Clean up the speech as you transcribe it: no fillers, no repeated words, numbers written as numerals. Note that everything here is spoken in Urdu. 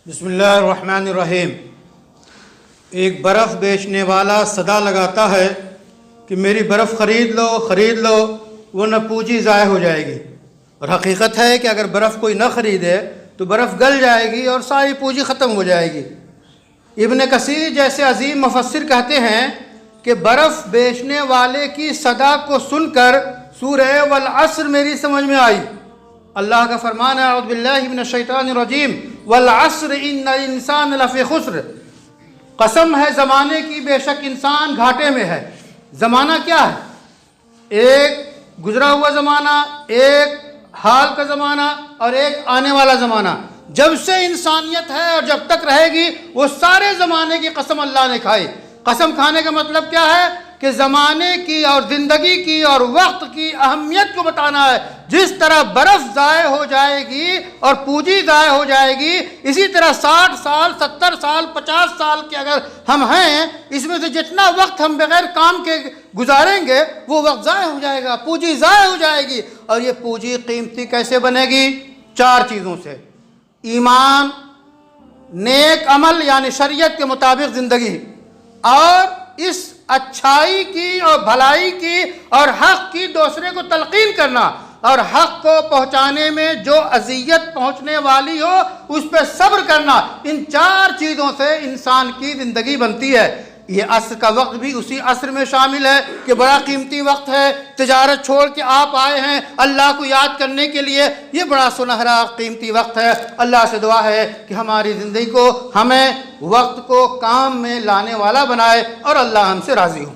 بسم اللہ الرحمن الرحیم۔ ایک برف بیچنے والا صدا لگاتا ہے کہ میری برف خرید لو ورنہ پونجی ضائع ہو جائے گی، اور حقیقت ہے کہ اگر برف کوئی نہ خریدے تو برف گل جائے گی اور ساری پونجی ختم ہو جائے گی۔ ابن کثیر جیسے عظیم مفسر کہتے ہیں کہ برف بیچنے والے کی صدا کو سن کر سورہ والعصر میری سمجھ میں آئی۔ اللہ کا فرمان ہے اعوذ باللہ من الشیطان الرجیم والعصر ان الانسان لفی خسر، قسم ہے زمانے کی بے شک انسان گھاٹے میں ہے۔ زمانہ کیا ہے؟ ایک گزرا ہوا زمانہ، ایک حال کا زمانہ اور ایک آنے والا زمانہ۔ جب سے انسانیت ہے اور جب تک رہے گی وہ سارے زمانے کی قسم اللہ نے کھائی۔ قسم کھانے کا مطلب کیا ہے کہ زمانے کی اور زندگی کی اور وقت کی اہمیت کو بتانا ہے۔ جس طرح برف ضائع ہو جائے گی اور پونجی ضائع ہو جائے گی، اسی طرح 60 سال 70 سال 50 سال کے اگر ہم ہیں، اس میں سے جتنا وقت ہم بغیر کام کے گزاریں گے وہ وقت ضائع ہو جائے گا، پونجی ضائع ہو جائے گی۔ اور یہ پونجی قیمتی کیسے بنے گی؟ 4 چیزوں سے: ایمان، نیک عمل یعنی شریعت کے مطابق زندگی، اور اس اچھائی کی اور بھلائی کی اور حق کی دوسرے کو تلقین کرنا، اور حق کو پہنچانے میں جو اذیت پہنچنے والی ہو اس پہ صبر کرنا۔ ان 4 چیزوں سے انسان کی زندگی بنتی ہے۔ یہ عصر کا وقت بھی اسی عصر میں شامل ہے کہ بڑا قیمتی وقت ہے۔ تجارت چھوڑ کے آپ آئے ہیں اللہ کو یاد کرنے کے لیے، یہ بڑا سنہرا قیمتی وقت ہے۔ اللہ سے دعا ہے کہ ہماری زندگی کو، ہمیں وقت کو کام میں لانے والا بنائے، اور اللہ ہم سے راضی ہو۔